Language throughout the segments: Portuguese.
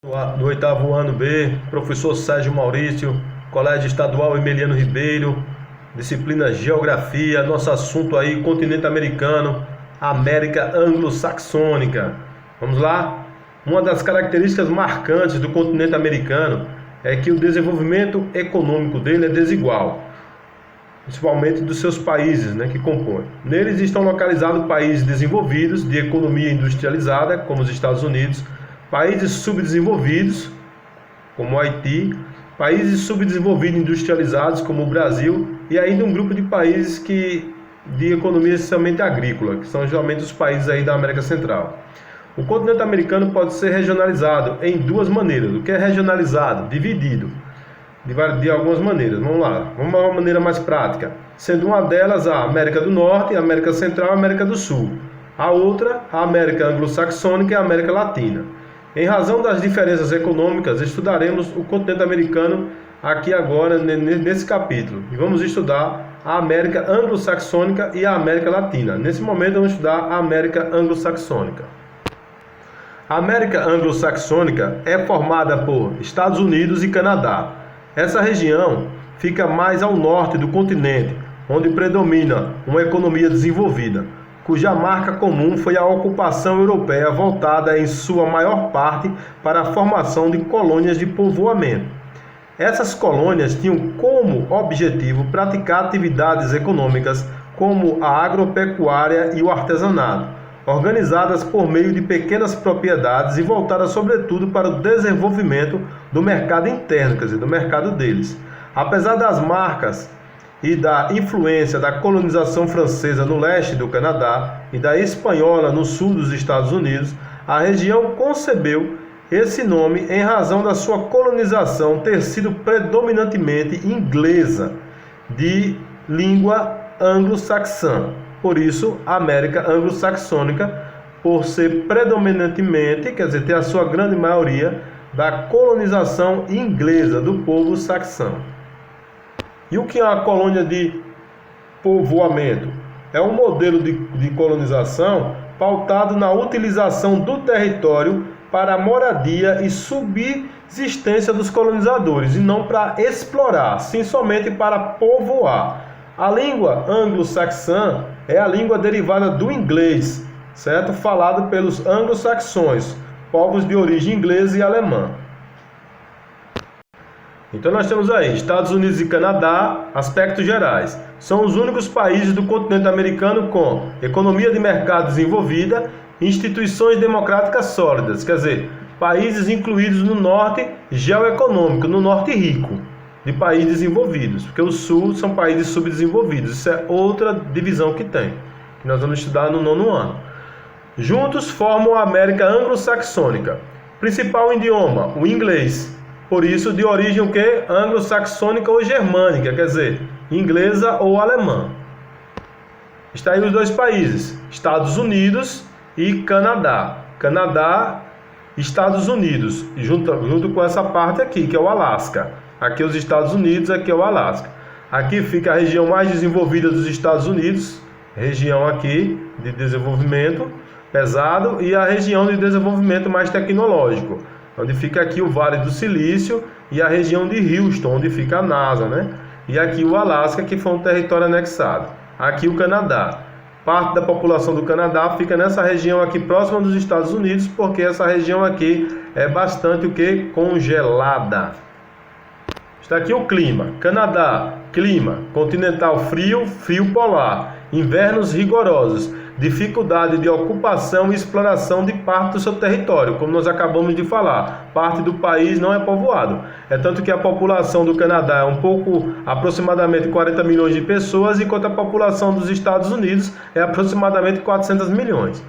No oitavo ano B, professor Sérgio Maurício, Colégio Estadual Emiliano Ribeiro, disciplina Geografia, nosso assunto aí, continente americano, América anglo-saxônica. Vamos lá? Uma das características marcantes do continente americano é que o desenvolvimento econômico dele é desigual, principalmente dos seus países, que compõem. Neles estão localizados países desenvolvidos, de economia industrializada, como os Estados Unidos, países subdesenvolvidos, como o Haiti, países subdesenvolvidos industrializados, como o Brasil, e ainda um grupo de países de economia essencialmente agrícola, que são geralmente os países aí da América Central. O continente americano pode ser regionalizado em duas maneiras. O que é regionalizado? Dividido de algumas maneiras. Vamos lá, vamos a uma maneira mais prática, sendo uma delas a América do Norte, a América Central e a América do Sul. A outra, a América anglo-saxônica e a América Latina. Em razão das diferenças econômicas, estudaremos o continente americano aqui agora nesse capítulo. E vamos estudar a América anglo-saxônica e a América Latina. Nesse momento vamos estudar a América anglo-saxônica. A América anglo-saxônica é formada por Estados Unidos e Canadá. Essa região fica mais ao norte do continente, onde predomina uma economia desenvolvida, cuja marca comum foi a ocupação europeia voltada em sua maior parte para a formação de colônias de povoamento. Essas colônias tinham como objetivo praticar atividades econômicas como a agropecuária e o artesanato, organizadas por meio de pequenas propriedades e voltadas sobretudo para o desenvolvimento do mercado interno, quer dizer, do mercado deles. Apesar das marcas e da influência da colonização francesa no leste do Canadá e da espanhola no sul dos Estados Unidos, a região concebeu esse nome em razão da sua colonização ter sido predominantemente inglesa, de língua anglo-saxã. Por isso, a América anglo-saxônica, por ser predominantemente, quer dizer, ter a sua grande maioria, da colonização inglesa do povo saxão. E o que é a colônia de povoamento? É um modelo de colonização pautado na utilização do território para a moradia e subsistência dos colonizadores, e não para explorar, sim somente para povoar. A língua anglo-saxã é a língua derivada do inglês, certo? Falado pelos anglo-saxões, povos de origem inglesa e alemã. Então nós temos aí Estados Unidos e Canadá, aspectos gerais. São os únicos países do continente americano com economia de mercado desenvolvida e instituições democráticas sólidas, quer dizer, países incluídos no norte geoeconômico, no norte rico, de países desenvolvidos, porque o sul são países subdesenvolvidos. Isso é outra divisão que tem, que nós vamos estudar no 9º ano. Juntos formam a América anglo-saxônica. Principal idioma, o inglês. Por isso, de origem o quê? Anglo-saxônica ou germânica, quer dizer, inglesa ou alemã. Está aí os dois países, Estados Unidos e Canadá. Canadá, Estados Unidos, junto com essa parte aqui, que é o Alasca. Aqui os Estados Unidos, aqui é o Alasca. Aqui fica a região mais desenvolvida dos Estados Unidos, região aqui de desenvolvimento pesado, e a região de desenvolvimento mais tecnológico, onde fica aqui o Vale do Silício e a região de Houston, onde fica a NASA, E aqui o Alasca, que foi um território anexado. Aqui o Canadá. Parte da população do Canadá fica nessa região aqui próxima dos Estados Unidos, porque essa região aqui é bastante o que? Congelada. Está aqui o clima. Canadá, clima continental frio, frio polar, invernos rigorosos, dificuldade de ocupação e exploração de parte do seu território, como nós acabamos de falar. Parte do país não é povoado. É tanto que a população do Canadá é aproximadamente 40 milhões de pessoas, enquanto a população dos Estados Unidos é aproximadamente 400 milhões.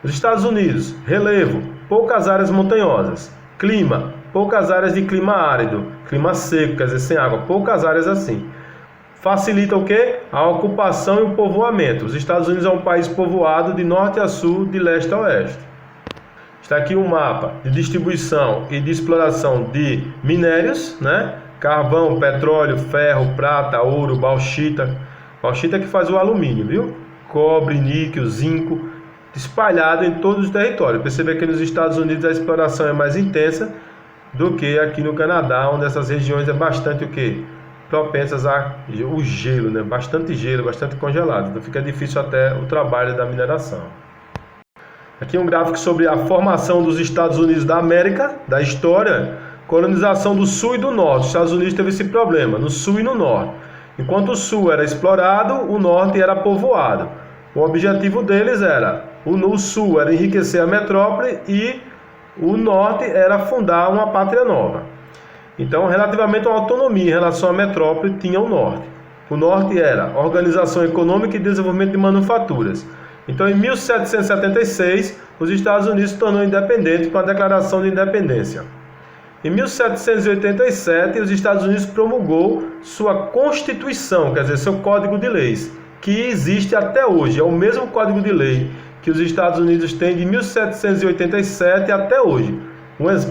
Os Estados Unidos, relevo, poucas áreas montanhosas. Clima, poucas áreas de clima árido, clima seco, quer dizer, sem água, poucas áreas assim. Facilita o quê? A ocupação e o povoamento. Os Estados Unidos é um país povoado de norte a sul, de leste a oeste. Está aqui um mapa de distribuição e de exploração de minérios, Carvão, petróleo, ferro, prata, ouro, bauxita. Bauxita que faz o alumínio, viu? Cobre, níquel, zinco. espalhado em todos os territórios. Percebe que nos Estados Unidos a exploração é mais intensa do que aqui no Canadá, onde essas regiões é bastante o quê? Propensas ao gelo, né? Bastante gelo, bastante congelado. Então fica difícil até o trabalho da mineração. Aqui um gráfico sobre a formação dos Estados Unidos da América, da história, colonização do Sul e do Norte. Os Estados Unidos teve esse problema, no Sul e no Norte. Enquanto o Sul era explorado, o Norte era povoado. O objetivo deles era, o Sul era enriquecer a metrópole e o Norte era fundar uma pátria nova. Então, relativamente à autonomia em relação à metrópole, tinha o Norte. O Norte era Organização Econômica e Desenvolvimento de Manufaturas. Então, em 1776, os Estados Unidos se tornou independente com a Declaração de Independência. Em 1787, os Estados Unidos promulgou sua Constituição, quer dizer, seu Código de Leis, que existe até hoje. É o mesmo Código de Lei que os Estados Unidos têm de 1787 até hoje.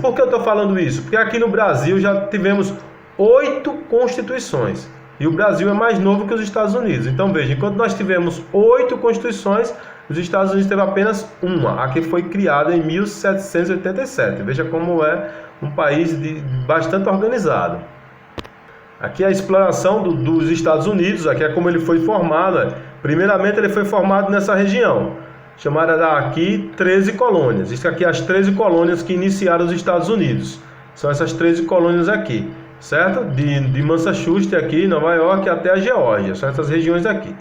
Por que eu estou falando isso? Porque aqui no Brasil já tivemos 8 constituições. E o Brasil é mais novo que os Estados Unidos. Então veja, enquanto nós tivemos 8 constituições, os Estados Unidos teve apenas uma, a que foi criada em 1787. Veja como é um país bastante organizado. Aqui é a exploração dos Estados Unidos, aqui é como ele foi formado. Primeiramente ele foi formado nessa região, chamada daqui 13 colônias. Isso aqui é as 13 colônias que iniciaram os Estados Unidos. São essas 13 colônias aqui, certo? De Massachusetts aqui, Nova York, até a Geórgia. São essas regiões aqui.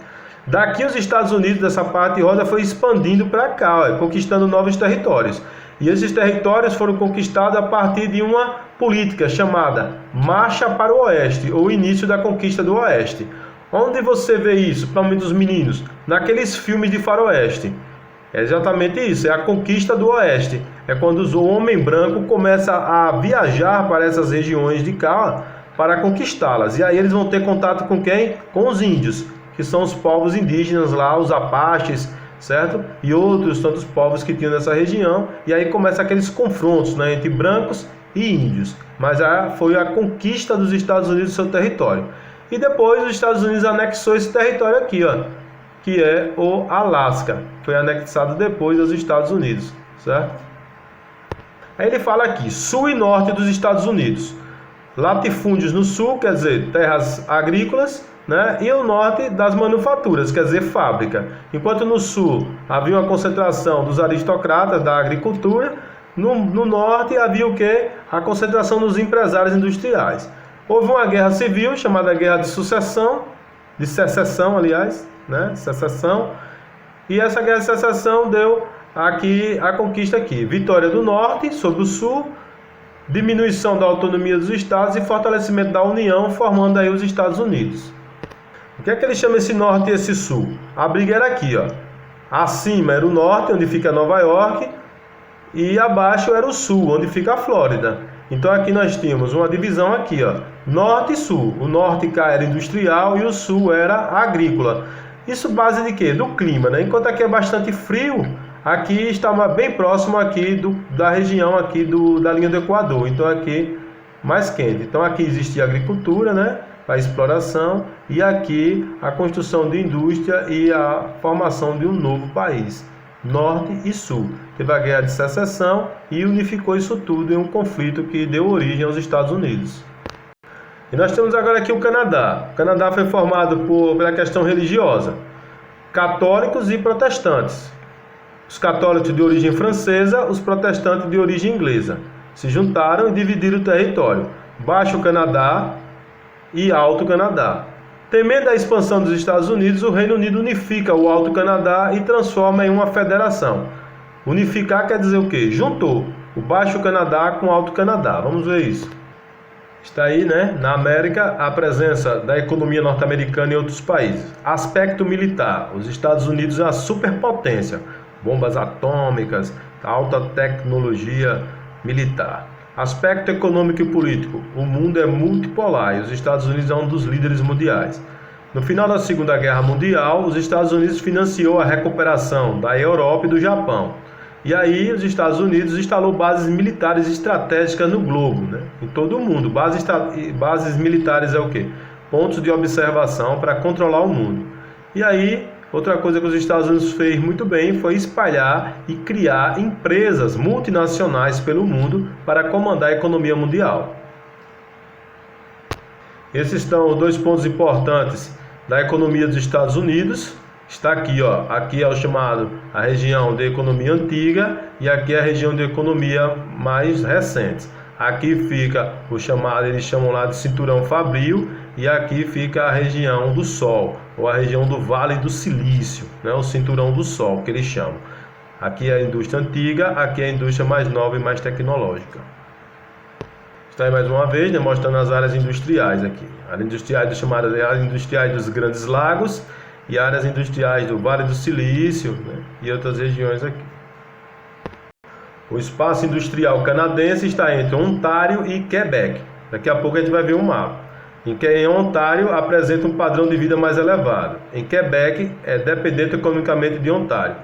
Daqui os Estados Unidos, dessa parte rosa, foi expandindo para cá, conquistando novos territórios. E esses territórios foram conquistados a partir de uma política chamada Marcha para o Oeste, ou Início da Conquista do Oeste. Onde você vê isso, principalmente os meninos? Naqueles filmes de faroeste. É exatamente isso, é a conquista do Oeste. É quando o homem branco começa a viajar para essas regiões de cá para conquistá-las. E aí eles vão ter contato com quem? Com os índios, que são os povos indígenas lá, os apaches, certo? E outros tantos povos que tinham nessa região. E aí começa aqueles confrontos, né, entre brancos e índios. Mas foi a conquista dos Estados Unidos do seu território. E depois os Estados Unidos anexou esse território aqui, ó, que é o Alasca. Foi anexado depois aos Estados Unidos, certo? Aí ele fala aqui, sul e norte dos Estados Unidos. Latifúndios no sul, quer dizer, terras agrícolas, né? E o norte das manufaturas, quer dizer, fábrica. Enquanto no sul havia uma concentração dos aristocratas da agricultura, no norte havia o quê? A concentração dos empresários industriais. Houve uma guerra civil, chamada Guerra de Secessão, aliás, né? Secessão. E essa Guerra de Secessão deu aqui a conquista aqui. Vitória do norte sobre o sul, diminuição da autonomia dos estados e fortalecimento da União, formando aí os Estados Unidos. O que é que ele chama esse norte e esse sul? A briga era aqui, ó. Acima era o norte, onde fica Nova York, e abaixo era o sul, onde fica a Flórida. Então aqui nós tínhamos uma divisão aqui, ó, norte e sul. O norte cá era industrial e o sul era agrícola. Isso base de quê? Do clima, né? Enquanto aqui é bastante frio, aqui está bem próximo aqui da região aqui da linha do Equador. Então aqui mais quente. Então aqui existia agricultura, né? A exploração, e aqui a construção de indústria e a formação de um novo país, norte e sul. Teve a Guerra de Secessão e unificou isso tudo em um conflito que deu origem aos Estados Unidos. E nós temos agora aqui o Canadá. O Canadá foi formado pela questão religiosa, católicos e protestantes. Os católicos de origem francesa, os protestantes de origem inglesa, se juntaram e dividiram o território, Baixo Canadá e Alto Canadá. Temendo a expansão dos Estados Unidos, o Reino Unido unifica o Alto Canadá e transforma em uma federação. Unificar quer dizer o quê? Juntou o Baixo Canadá com o Alto Canadá. Vamos ver isso. Está aí, né, na América, a presença da economia norte-americana em outros países. Aspecto militar. Os Estados Unidos é uma superpotência. Bombas atômicas, alta tecnologia militar. Aspecto econômico e político. O mundo é multipolar e os Estados Unidos é um dos líderes mundiais. No final da Segunda Guerra Mundial, os Estados Unidos financiou a recuperação da Europa e do Japão. E aí os Estados Unidos instalou bases militares estratégicas no globo, né? Em todo o mundo. Bases militares é o quê? Pontos de observação para controlar o mundo. E aí Outra coisa que os Estados Unidos fez muito bem foi espalhar e criar empresas multinacionais pelo mundo para comandar a economia mundial. Esses são os dois pontos importantes da economia dos Estados Unidos. Está aqui, ó. Aqui é o chamado a região de economia antiga e aqui é a região de economia mais recente. Aqui fica o chamado, eles chamam lá de cinturão fabril, e aqui fica a região do Sol, ou a região do Vale do Silício, né? O cinturão do Sol, que eles chamam. Aqui é a indústria antiga, aqui é a indústria mais nova e mais tecnológica. Está aí mais uma vez, né, mostrando as áreas industriais aqui. Áreas industriais chamadas de áreas industriais dos Grandes Lagos e áreas industriais do Vale do Silício, né, e outras regiões aqui. O espaço industrial canadense está entre Ontário e Quebec. Daqui a pouco a gente vai ver um mapa. Em Ontário apresenta um padrão de vida mais elevado. Em Quebec é dependente economicamente de Ontário.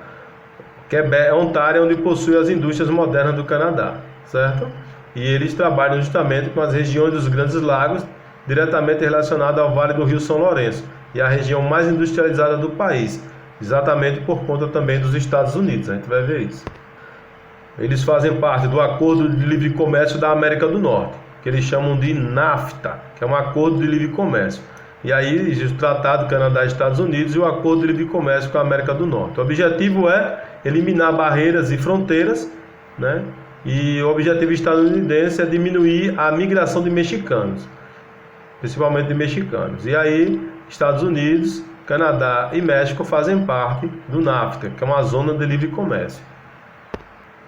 Ontário é onde possui as indústrias modernas do Canadá, certo? E eles trabalham justamente com as regiões dos Grandes Lagos, diretamente relacionadas ao Vale do Rio São Lourenço, e a região mais industrializada do país, exatamente por conta também dos Estados Unidos. A gente vai ver isso. Eles fazem parte do Acordo de Livre Comércio da América do Norte, que eles chamam de NAFTA, que é um acordo de livre comércio. E aí existe o Tratado Canadá e Estados Unidos e o Acordo de Livre Comércio com a América do Norte. O objetivo é eliminar barreiras e fronteiras, né? E o objetivo estadunidense é diminuir a migração de mexicanos, principalmente de mexicanos. E aí, Estados Unidos, Canadá e México fazem parte do NAFTA, que é uma zona de livre comércio.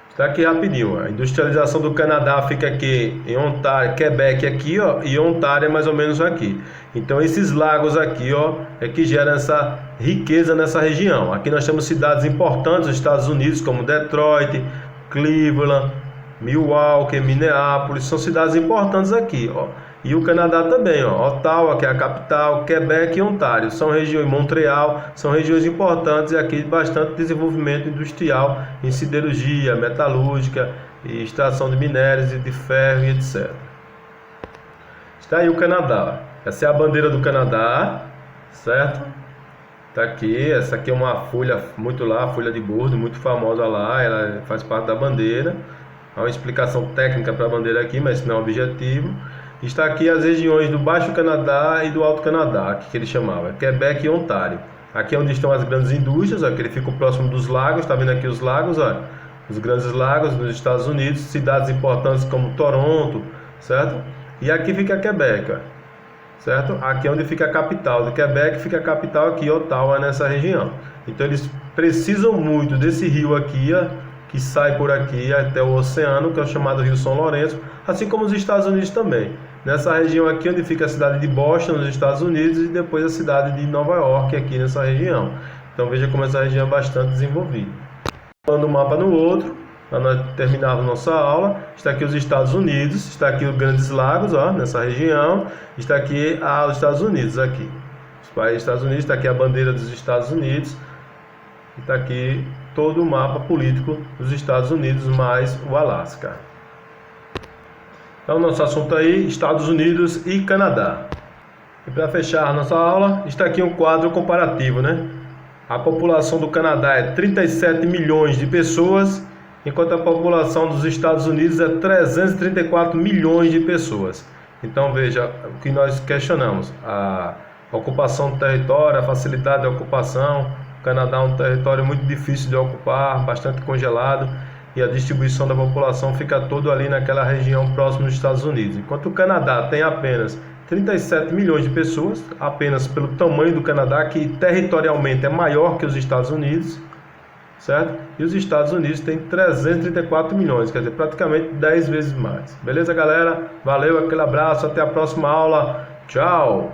Está aqui rapidinho, a industrialização do Canadá fica aqui em Ontário, Quebec aqui, ó, e Ontário é mais ou menos aqui. Então esses lagos aqui, ó, é que geram essa riqueza nessa região. Aqui nós temos cidades importantes dos Estados Unidos, como Detroit, Cleveland, Milwaukee, Minneapolis, são cidades importantes aqui, ó. E o Canadá também, ó, Ottawa, que é a capital, Quebec e Ontário, são regiões, Montreal, são regiões importantes e aqui bastante desenvolvimento industrial em siderurgia, metalúrgica e extração de minérios e de ferro e etc. Está aí o Canadá, essa é a bandeira do Canadá, certo? Está aqui, essa aqui é uma folha muito lá, folha de bordo, muito famosa lá, ela faz parte da bandeira. Há uma explicação técnica para a bandeira aqui, mas isso não é o objetivo. Está aqui as regiões do Baixo Canadá e do Alto Canadá, aqui que ele chamava, Quebec e Ontário. Aqui é onde estão as grandes indústrias, ó, que ele fica próximo dos lagos, está vendo aqui os lagos, ó, os grandes lagos nos Estados Unidos, cidades importantes como Toronto, certo? E aqui fica Quebec, ó, certo? Aqui é onde fica a capital do Quebec, fica a capital aqui, Ottawa, nessa região. Então eles precisam muito desse rio aqui, ó, que sai por aqui até o oceano, que é o chamado Rio São Lourenço, assim como os Estados Unidos também. Nessa região aqui onde fica a cidade de Boston, nos Estados Unidos, e depois a cidade de Nova York, aqui nessa região. Então veja como essa região é bastante desenvolvida. Falando um mapa no outro, para nós terminarmos nossa aula, está aqui os Estados Unidos, está aqui os Grandes Lagos, ó, nessa região, está aqui os Estados Unidos, aqui. Os países dos Estados Unidos, está aqui a bandeira dos Estados Unidos, está aqui todo o mapa político dos Estados Unidos, mais o Alasca. Então, nosso assunto aí, Estados Unidos e Canadá. E para fechar a nossa aula, está aqui um quadro comparativo, né? A população do Canadá é 37 milhões de pessoas, enquanto a população dos Estados Unidos é 334 milhões de pessoas. Então, veja o que nós questionamos: a ocupação do território, a facilidade da ocupação. O Canadá é um território muito difícil de ocupar, bastante congelado, e a distribuição da população fica toda ali naquela região próxima dos Estados Unidos. Enquanto o Canadá tem apenas 37 milhões de pessoas, apenas pelo tamanho do Canadá, que territorialmente é maior que os Estados Unidos, certo? E os Estados Unidos têm 334 milhões, quer dizer, praticamente 10 vezes mais. Beleza, galera? Valeu, aquele abraço, até a próxima aula. Tchau!